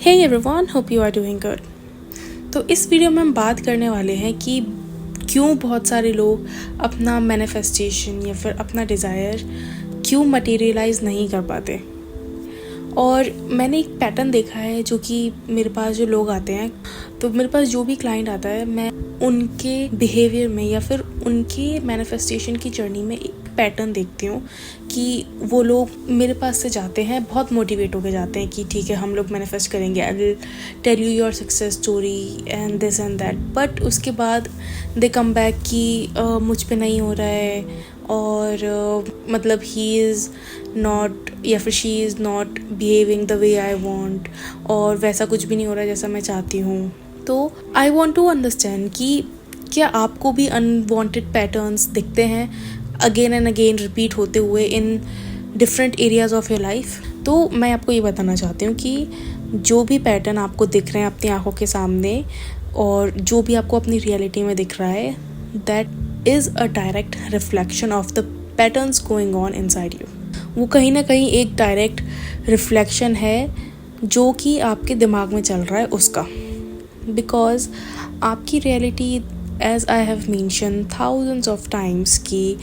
Hey everyone, hope you are doing good. तो इस video में हम बात करने वाले हैं कि क्यों बहुत सारे लोग अपना मैनिफेस्टेशन या फिर अपना डिज़ायर क्यों मटेरियलाइज नहीं कर पाते। और मैंने एक पैटर्न देखा है जो कि मेरे पास जो लोग आते हैं, तो मेरे पास जो भी क्लाइंट आता है, मैं उनके बिहेवियर में या फिर उनके मैनिफेस्टेशन की जर्नी में एक पैटर्न देखती हूँ कि वो लोग मेरे पास से जाते हैं बहुत मोटिवेट होकर जाते हैं कि ठीक है हम लोग मैनिफेस्ट करेंगे, I will tell you your success story and this and that. But उसके बाद दे कम बैक कि मुझ पे नहीं हो रहा है और मतलब ही इज़ नॉट या फिर she is not behaving the way I want, और वैसा कुछ भी नहीं हो रहा है जैसा मैं चाहती हूँ। तो आई वॉन्ट टू अंडरस्टैंड कि क्या आपको भी अनवांटेड पैटर्न्स दिखते हैं अगेन एंड अगेन रिपीट होते हुए in different areas of your life. तो मैं आपको ये बताना चाहती हूँ कि जो भी पैटर्न आपको दिख रहे हैं अपनी आंखों के सामने और जो भी आपको अपनी रियलिटी में दिख रहा है, that is a direct reflection of the patterns going on inside you. वो कहीं ना कहीं एक डायरेक्ट रिफ्लेक्शन है जो कि आपके दिमाग में चल रहा है उसका, बिकॉज आपकी reality, as I have mentioned thousands of times कि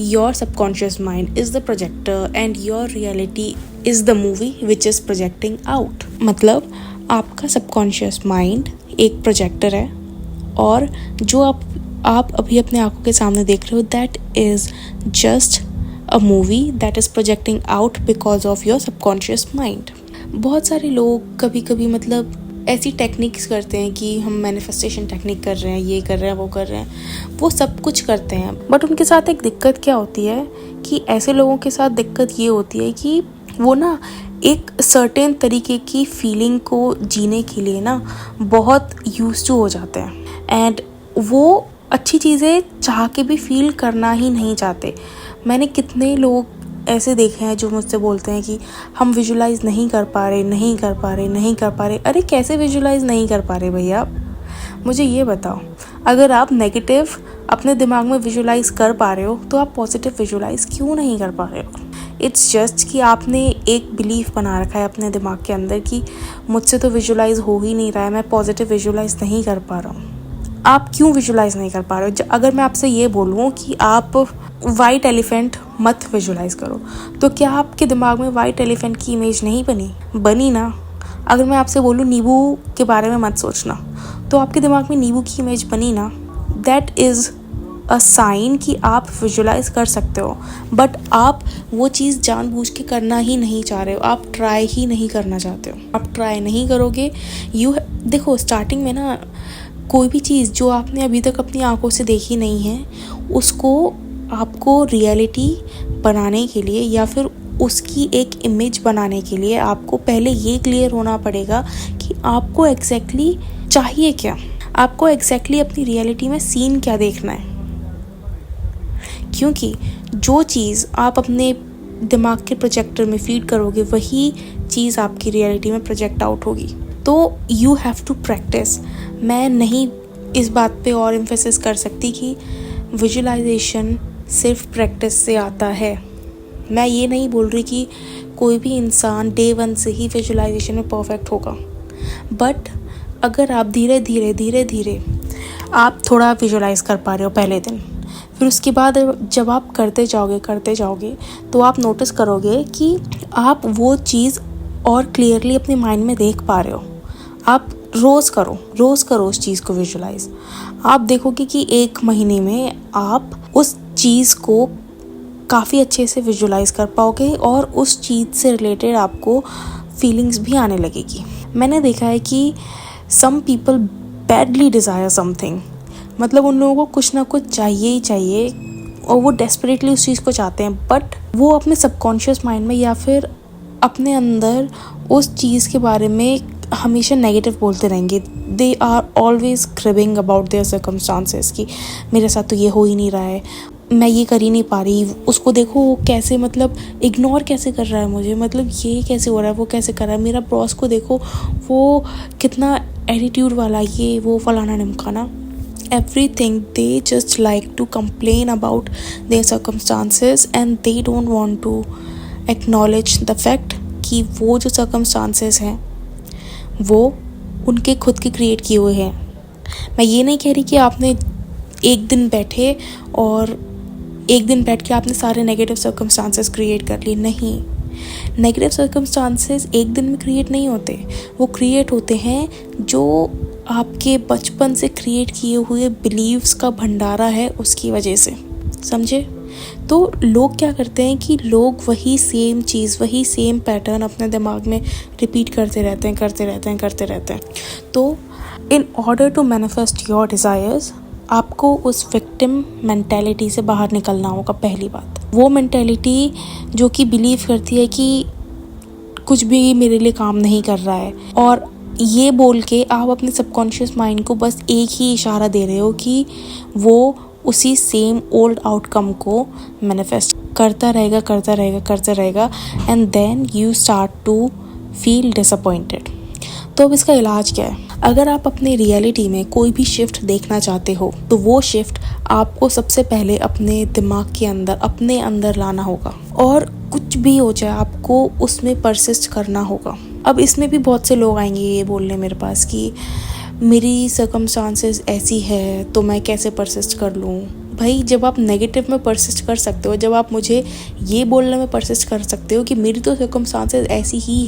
your subconscious mind is the projector and your reality is the movie which is projecting out। मतलब आपका subconscious mind एक projector है और जो आप अभी अपने आंखों के सामने देख रहे हो, that is just a movie that is projecting out because of your subconscious mind। बहुत सारे लोग कभी कभी मतलब ऐसी टेक्निक्स करते हैं कि हम मैनिफेस्टेशन टेक्निक कर रहे हैं, ये कर रहे हैं, वो कर रहे हैं, वो सब कुछ करते हैं। बट उनके साथ एक दिक्कत क्या होती है कि ऐसे लोगों के साथ दिक्कत ये होती है कि वो ना एक सर्टेन तरीके की फीलिंग को जीने के लिए ना बहुत यूज्ड टू हो जाते हैं एंड वो अच्छी चीज़ें चाह के भी फील करना ही नहीं चाहते। मैंने कितने लोग ऐसे देखे हैं जो मुझसे बोलते हैं कि हम विजुलाइज़ नहीं कर पा रहे। अरे कैसे विजुलाइज़ नहीं कर पा रहे भैया? मुझे ये बताओ, अगर आप नेगेटिव अपने दिमाग में विजुलाइज़ कर पा रहे हो तो आप पॉजिटिव विजुलाइज़ क्यों नहीं कर पा रहे हो? इट्स जस्ट कि आपने एक बिलीफ बना रखा है अपने दिमाग के अंदर कि मुझसे तो विजुलाइज़ हो ही नहीं रहा है, मैं पॉजिटिव विजुलाइज़ नहीं कर पा रहा हूँ। आप क्यों विजुलाइज़ नहीं कर पा रहे हो? अगर मैं आपसे ये बोलूँ कि आप वाइट एलिफेंट मत विजुलाइज़ करो, तो क्या आपके दिमाग में वाइट एलिफेंट की इमेज नहीं बनी ना? अगर मैं आपसे बोलूँ नींबू के बारे में मत सोचना, तो आपके दिमाग में नींबू की इमेज बनी ना? दैट इज़ अ साइन कि आप विजुलाइज़ कर सकते हो, बट आप वो चीज़ जानबूझ के करना ही नहीं चाह रहे हो, आप ट्राई ही नहीं करना चाहते हो। आप ट्राई नहीं करोगे। देखो, स्टार्टिंग में ना कोई भी चीज़ जो आपने अभी तक अपनी आंखों से देखी नहीं है, उसको आपको रियलिटी बनाने के लिए या फिर उसकी एक इमेज बनाने के लिए आपको पहले ये क्लियर होना पड़ेगा कि आपको एग्जैक्टली चाहिए क्या, आपको एग्जैक्टली अपनी रियलिटी में सीन क्या देखना है। क्योंकि जो चीज़ आप अपने दिमाग के प्रोजेक्टर में फीड करोगे वही चीज़ आपकी रियलिटी में प्रोजेक्ट आउट होगी। तो यू हैव टू प्रैक्टिस। मैं नहीं इस बात पे और एम्फेसिस कर सकती कि विजुलाइजेशन सिर्फ प्रैक्टिस से आता है। मैं ये नहीं बोल रही कि कोई भी इंसान डे 1 से ही विजुलाइजेशन में परफेक्ट होगा, बट अगर आप धीरे धीरे आप थोड़ा विजुलाइज़ कर पा रहे हो पहले दिन, फिर उसके बाद जब आप करते जाओगे तो आप नोटिस करोगे कि आप वो चीज़ और क्लियरली अपने माइंड में देख पा रहे हो। आप रोज़ करो उस चीज़ को विजुलाइज़। आप देखोगे कि 1 महीने में आप उस चीज़ को काफ़ी अच्छे से विजुलाइज़ कर पाओगे और उस चीज़ से रिलेटेड आपको फीलिंग्स भी आने लगेगी। मैंने देखा है कि some people badly desire something, मतलब उन लोगों को कुछ ना कुछ चाहिए ही चाहिए और वो डेस्परेटली उस चीज़ को चाहते हैं, बट वो अपने सबकॉन्शियस माइंड में या फिर अपने अंदर उस चीज़ के बारे में हमेशा नेगेटिव बोलते रहेंगे। They are always cribbing about their circumstances कि मेरे साथ तो ये हो ही नहीं रहा है, मैं ये कर ही नहीं पा रही, उसको देखो वो कैसे मतलब इग्नोर कैसे कर रहा है मुझे, मतलब ये कैसे हो रहा है, वो कैसे कर रहा है, मेरा बॉस को देखो वो कितना एटीट्यूड वाला, ये वो फलाना ढिमकाना। Everything, they just like to complain about their circumstances and they don't want to acknowledge the fact कि वो जो circumstances हैं वो उनके खुद के क्रिएट किए हुए हैं। मैं ये नहीं कह रही कि आपने एक दिन बैठ के आपने सारे नेगेटिव सर्कमस्टांसेस क्रिएट कर लिए। नहीं, नेगेटिव सर्कमस्टांसेस एक दिन में क्रिएट नहीं होते। वो क्रिएट होते हैं जो आपके बचपन से क्रिएट किए हुए बिलीव्स का भंडारा है, उसकी वजह से। समझे? तो लोग क्या करते हैं कि लोग वही सेम चीज़, वही सेम पैटर्न अपने दिमाग में रिपीट करते रहते हैं। तो in order to manifest your desires, आपको उस विक्टिम मेंटेलिटी से बाहर निकलना होगा। पहली बात, वो मेंटेलिटी जो कि बिलीव करती है कि कुछ भी मेरे लिए काम नहीं कर रहा है, और ये बोल के आप अपने सबकॉन्शियस माइंड को बस एक ही इशारा दे रहे हो कि वो उसी सेम ओल्ड आउटकम को मैनिफेस्ट करता रहेगा and then you start to feel disappointed. तो अब इसका इलाज क्या है? अगर आप अपने रियलिटी में कोई भी शिफ्ट देखना चाहते हो तो वो शिफ्ट आपको सबसे पहले अपने दिमाग के अंदर, अपने अंदर लाना होगा, और कुछ भी हो जाए आपको उसमें परसिस्ट करना होगा। अब इसमें भी बहुत से लोग आएंगे ये बोलने मेरे पास कि मेरी सर्कमस्टांसेस ऐसी है तो मैं कैसे परसिस्ट कर लूँ। भाई, जब आप नेगेटिव में परसिस्ट कर सकते हो, जब आप मुझे ये बोलने में परसिस्ट कर सकते हो कि मेरी तो सर्कमस्टांसेस ऐसी ही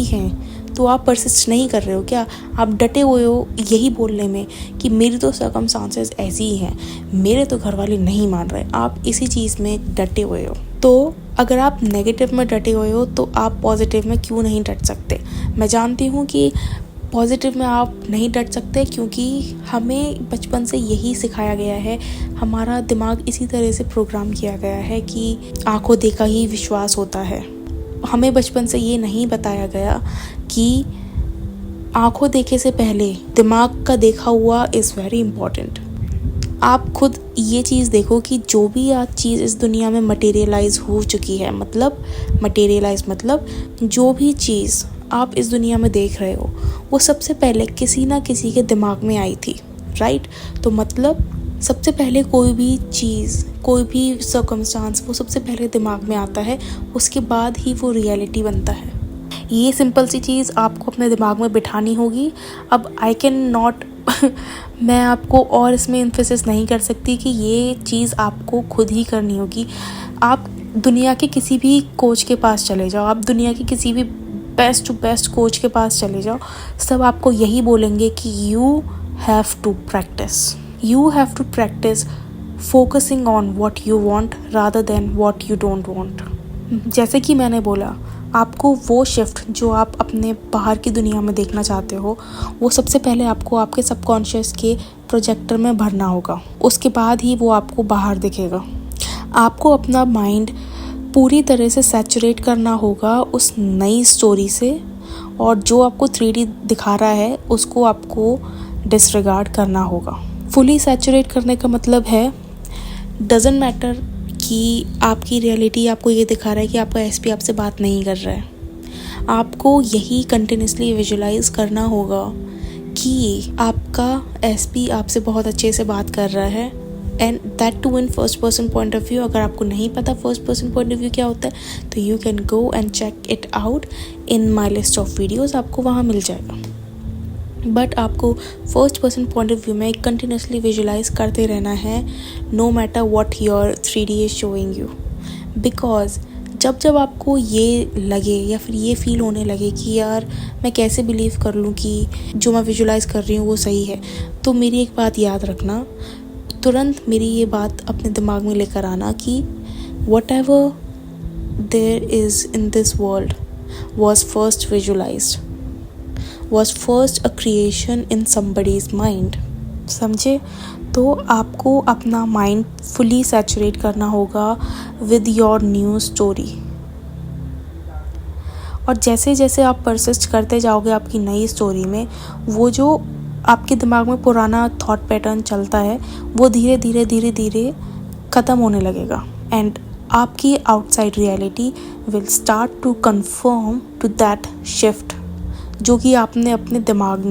हैं, तो आप परसिस्ट नहीं कर रहे हो क्या? आप डटे हुए हो यही बोलने में कि मेरी तो सर्कमस्टांसेस ऐसी ही हैं, मेरे तो घर वाले नहीं मान रहे। आप इसी चीज़ में डटे हुए हो। तो अगर आप नेगेटिव में डटे हुए हो तो आप पॉजिटिव में क्यों नहीं डट सकते? मैं जानती हूँ कि पॉजिटिव में आप नहीं डट सकते क्योंकि हमें बचपन से यही सिखाया गया है, हमारा दिमाग इसी तरह से प्रोग्राम किया गया है कि आंखों देखा ही विश्वास होता है। हमें बचपन से ये नहीं बताया गया कि आंखों देखे से पहले दिमाग का देखा हुआ इज़ वेरी इम्पॉर्टेंट। आप खुद ये चीज़ देखो कि जो भी आज चीज़ इस दुनिया में मटेरियलाइज हो चुकी है, मतलब जो भी चीज़ आप इस दुनिया में देख रहे हो वो सबसे पहले किसी ना किसी के दिमाग में आई थी, राइट? तो मतलब सबसे पहले कोई भी चीज़, कोई भी सर्कमस्टांस, वो सबसे पहले दिमाग में आता है, उसके बाद ही वो रियलिटी बनता है। ये सिंपल सी चीज़ आपको अपने दिमाग में बिठानी होगी। अब आई कैन नॉट मैं आपको और इसमें एम्फेसिस नहीं कर सकती कि ये चीज़ आपको खुद ही करनी होगी। आप दुनिया के किसी भी कोच के पास चले जाओ, आप दुनिया के किसी भी बेस्ट टू बेस्ट कोच के पास चले जाओ, सब आपको यही बोलेंगे कि you have to practise focusing on what you want rather than what you don't want. जैसे कि मैंने बोला, आपको वो शिफ्ट जो आप अपने बाहर की दुनिया में देखना चाहते हो, वो सबसे पहले आपको आपके सबकॉन्शियस के प्रोजेक्टर में भरना होगा, उसके बाद ही वो आपको बाहर दिखेगा। आपको अपना माइंड पूरी तरह से सैचुरेट करना होगा उस नई स्टोरी से, और जो आपको 3D दिखा रहा है उसको आपको डिसरिगार्ड करना होगा। फुली सैचुरेट करने का मतलब है, डजंट मैटर कि आपकी रियलिटी आपको ये दिखा रहा है कि आपका एसपी आपसे बात नहीं कर रहा है, आपको यही कंटिन्यूसली विजुलाइज करना होगा कि आपका एसपी आपसे बहुत अच्छे से बात कर रहा है, and that too in first person point of view. अगर आपको नहीं पता first person point of view क्या होता है तो you can go and check it out in my list of videos, आपको वहाँ मिल जाएगा। बट आपको first person point of view में कंटिन्यूसली विजुलाइज करते रहना है, no matter what your 3D is showing you. Because जब आपको ये लगे या फिर ये फील होने लगे कि यार मैं कैसे बिलीव कर लूँ कि जो मैं विजुलाइज कर रही हूँ वो सही है, तो मेरी एक बात याद रखना, तुरंत मेरी ये बात अपने दिमाग में लेकर आना कि whatever there is in this world was first visualized, was first a creation in somebody's mind। समझे? तो आपको अपना माइंड फुली सैचुरेट करना होगा विद योर न्यू स्टोरी, और जैसे जैसे आप परसिस्ट करते जाओगे आपकी नई स्टोरी में, वो जो आपके दिमाग में पुराना थॉट पैटर्न चलता है वो धीरे धीरे ख़त्म होने लगेगा, एंड आपकी outside reality will start to confirm to that shift जो कि आपने अपने दिमाग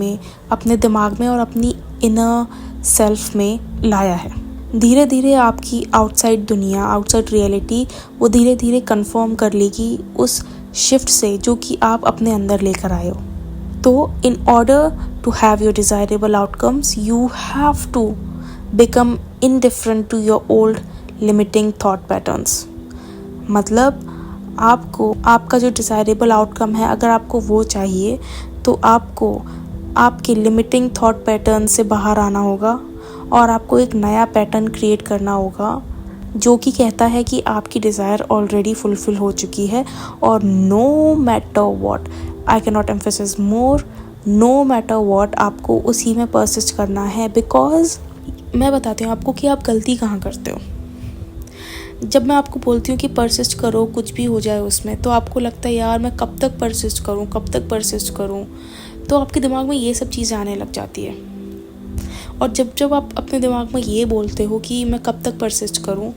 में और अपनी इनर सेल्फ में लाया है। धीरे धीरे आपकी आउटसाइड दुनिया, आउटसाइड रियलिटी वो धीरे धीरे कन्फर्म कर लेगी उस शिफ्ट से जो कि आप अपने अंदर लेकर आए हो। तो in order to have your desirable outcomes you have to become indifferent to your old limiting thought patterns. मतलब आपको आपका जो डिज़ायरेबल आउटकम है, अगर आपको वो चाहिए तो आपको आपके लिमिटिंग थॉट पैटर्न से बाहर आना होगा और आपको एक नया पैटर्न क्रिएट करना होगा जो कि कहता है कि आपकी डिज़ायर ऑलरेडी फुलफ़िल हो चुकी है। और no matter what, I can not emphasise more, no matter what आपको उसी में परसिस्ट करना है। बिकॉज मैं बताती हूँ आपको कि आप गलती कहाँ करते हो। जब मैं आपको बोलती हूँ कि परसिस्ट करो, कुछ भी हो जाए उसमें, तो आपको लगता है यार मैं कब तक परसिस्ट करूँ, कब तक परसिस्ट करूँ, तो आपके दिमाग में ये सब चीज़ें आने लग जाती है। और जब आप अपने दिमाग में ये बोलते हो कि मैं कब तक परसिस्ट करूं,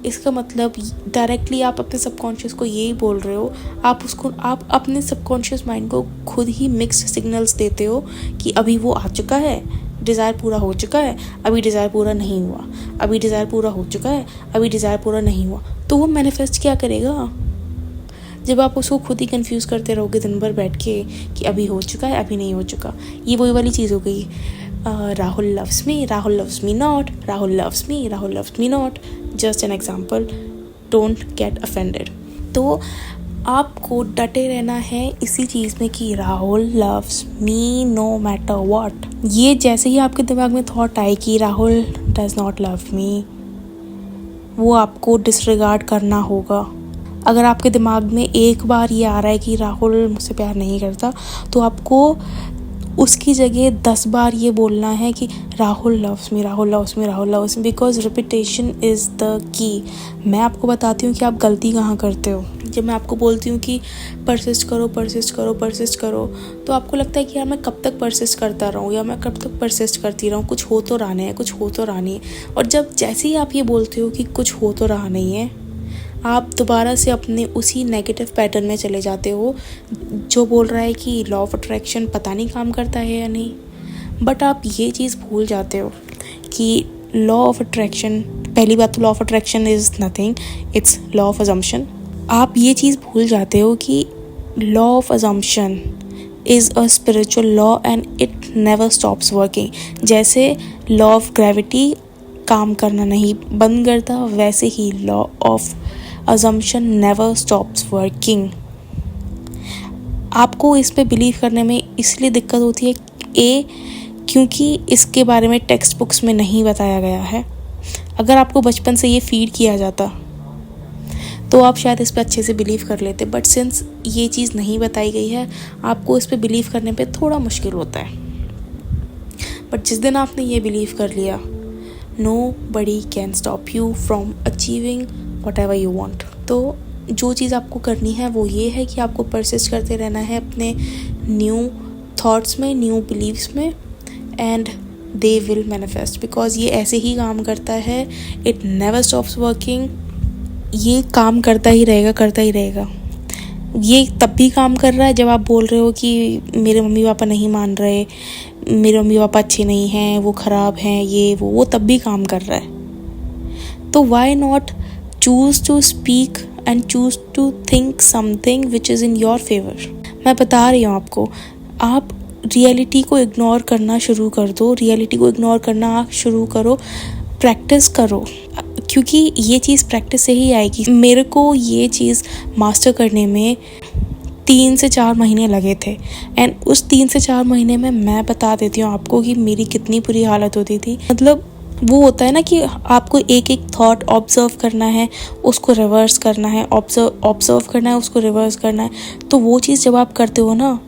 इसका मतलब डायरेक्टली आप अपने सबकॉन्शियस को यही बोल रहे हो। आप अपने सबकॉन्शियस माइंड को खुद ही मिक्स्ड सिग्नल्स देते हो कि अभी वो आ चुका है, डिज़ायर पूरा हो चुका है, अभी डिज़ायर पूरा नहीं हुआ, अभी डिज़ायर पूरा हो चुका है, अभी डिज़ायर पूरा नहीं हुआ। तो वो मैनिफेस्ट क्या करेगा? जब आप उसको खुद ही कंफ्यूज करते रहोगे दिन भर बैठ के कि अभी हो चुका है, अभी नहीं हो चुका। ये वही वाली चीज़ हो गई, Rahul loves me, Rahul loves me not, Rahul loves me, Rahul loves me not. Just an example, don't get offended. तो आपको डटे रहना है इसी चीज़ में कि Rahul loves me know matter what. ये जैसे ही आपके दिमाग में थॉट आए कि Rahul does not love me, वो आपको डिसरिगार्ड करना होगा। अगर आपके दिमाग में एक बार ये आ रहा है कि राहुल मुझसे प्यार नहीं करता, तो आपको उसकी जगह 10 बार ये बोलना है कि Rahul loves me, Rahul loves me, Rahul loves me, because repetition is the key. मैं आपको बताती हूँ कि आप गलती कहाँ करते हो। जब मैं आपको बोलती हूँ कि परसिस्ट करो, परसिस्ट करो, परसिस्ट करो, तो आपको लगता है कि यार मैं कब तक परसिस्ट करता रहूँ या मैं कब तक परसिस्ट करती रहूँ, कुछ हो तो रहा नहीं है, कुछ हो तो रहा नहीं है। और जब जैसे ही आप ये बोलते हो कि कुछ हो तो रहा नहीं है, आप दोबारा से अपने उसी नेगेटिव पैटर्न में चले जाते हो जो बोल रहा है कि लॉ ऑफ अट्रैक्शन पता नहीं काम करता है या नहीं। बट आप ये चीज़ भूल जाते हो कि लॉ ऑफ अट्रैक्शन, पहली बात तो law of attraction is nothing, it's law of assumption. आप ये चीज़ भूल जाते हो कि law of assumption is a spiritual law and it never stops working. जैसे लॉ ऑफ ग्रेविटी काम करना नहीं बंद करता, वैसे ही law of assumption never stops working। आपको इस पे बिलीव करने में इसलिए दिक्कत होती है, क्योंकि इसके बारे में टेक्स्ट बुक्स में नहीं बताया गया है। अगर आपको बचपन से ये फीड किया जाता तो आप शायद इस पे अच्छे से बिलीव कर लेते, बट सिंस ये चीज़ नहीं बताई गई है, आपको इस पे बिलीव करने पे थोड़ा मुश्किल होता है। बट जिस दिन आपने ये बिलीव कर लिया, nobody can stop you from achieving whatever you want। तो जो चीज़ आपको करनी है वो ये है कि आपको परसिस्ट करते रहना है अपने न्यू थॉट्स में, न्यू बिलीव्स में, and they will manifest. Because ये ऐसे ही काम करता है, इट नेवर स्टॉप्स वर्किंग। ये काम करता ही रहेगा, करता ही रहेगा। ये तब भी काम कर रहा है जब आप बोल रहे हो कि मेरे मम्मी पापा नहीं मान रहे, मेरे मम्मी पापा अच्छे नहीं हैं, वो ख़राब हैं, ये वो तब भी काम कर रहा है। तो why not choose to speak and choose to think something which is in your favour. मैं बता रही हूँ आपको, आप रियलिटी को इग्नोर करना शुरू कर दो, रियलिटी को इग्नोर करना शुरू करो, प्रैक्टिस करो, क्योंकि ये चीज़ प्रैक्टिस से ही आएगी। मेरे को ये चीज़ मास्टर करने में 3 से 4 महीने लगे थे, एंड उस 3 से 4 महीने में मैं बता देती हूँ आपको कि मेरी कितनी बुरी हालत होती थी। मतलब वो होता है ना कि आपको एक एक थॉट ऑब्जर्व करना है, उसको रिवर्स करना है, ऑब्जर्व करना है, उसको रिवर्स करना है। तो वो चीज़ जब आप करते हो ना,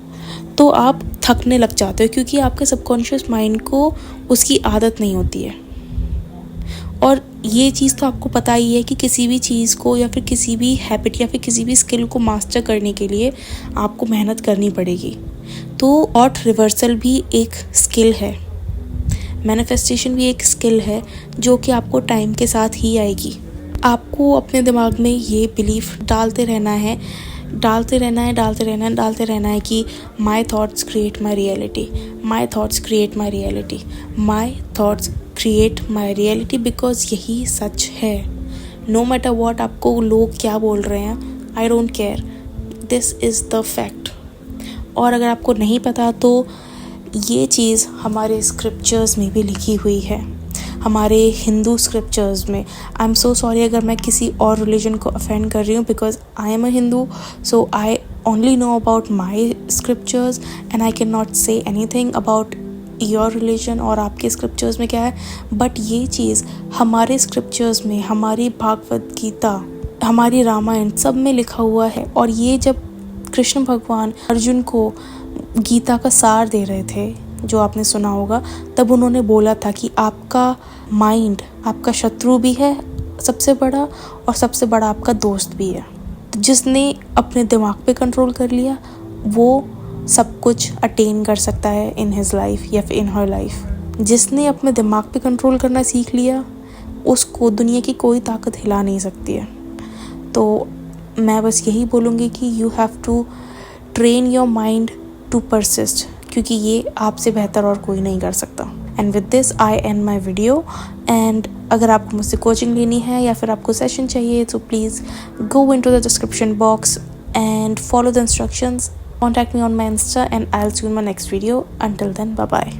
तो आप थकने लग जाते हो, क्योंकि आपके सबकॉन्शियस माइंड को उसकी आदत नहीं होती है। और ये चीज़ तो आपको पता ही है कि किसी भी चीज़ को या फिर किसी भी हैबिट या फिर किसी भी स्किल को मास्टर करने के लिए आपको मेहनत करनी पड़ेगी। तो थॉट रिवर्सल भी एक स्किल है, मैनिफेस्टेशन भी एक स्किल है, जो कि आपको टाइम के साथ ही आएगी। आपको अपने दिमाग में ये बिलीफ डालते रहना है कि my thoughts create my reality, my thoughts create my reality, my thoughts create my reality, because यही सच है। नो मैटर वॉट आपको लोग क्या बोल रहे हैं, I don't care. This is the fact. और अगर आपको नहीं पता तो ये चीज़ हमारे स्क्रिप्चर्स में भी लिखी हुई है, हमारे हिंदू स्क्रिप्चर्स में। आई एम सो सॉरी अगर मैं किसी और रिलीजन को अफेंड कर रही हूँ, because I am a Hindu, so I only know about my scriptures and I can not say anything about your religion और आपके स्क्रिप्चर्स में क्या है। बट ये चीज़ हमारे स्क्रिप्चर्स में, हमारी भागवत गीता, हमारी रामायण, सब में लिखा हुआ है। और ये जब कृष्ण भगवान अर्जुन को गीता का सार दे रहे थे, जो आपने सुना होगा, तब उन्होंने बोला था कि आपका माइंड आपका शत्रु भी है सबसे बड़ा, और सबसे बड़ा आपका दोस्त भी है। तो जिसने अपने दिमाग पे कंट्रोल कर लिया वो सब कुछ अटेन कर सकता है इन हिज लाइफ या फिर इन हर लाइफ। जिसने अपने दिमाग पे कंट्रोल करना सीख लिया उसको दुनिया की कोई ताकत हिला नहीं सकती है। तो मैं बस यही बोलूँगी कि you have to train your mind to persist, क्योंकि ये आपसे बेहतर और कोई नहीं कर सकता। And with this I end my video. And अगर आपको मुझसे कोचिंग लेनी है या फिर आपको सेशन चाहिए तो please go into the description box and follow the instructions. Contact me on my Insta and I'll see you in my next video. Until then, bye bye.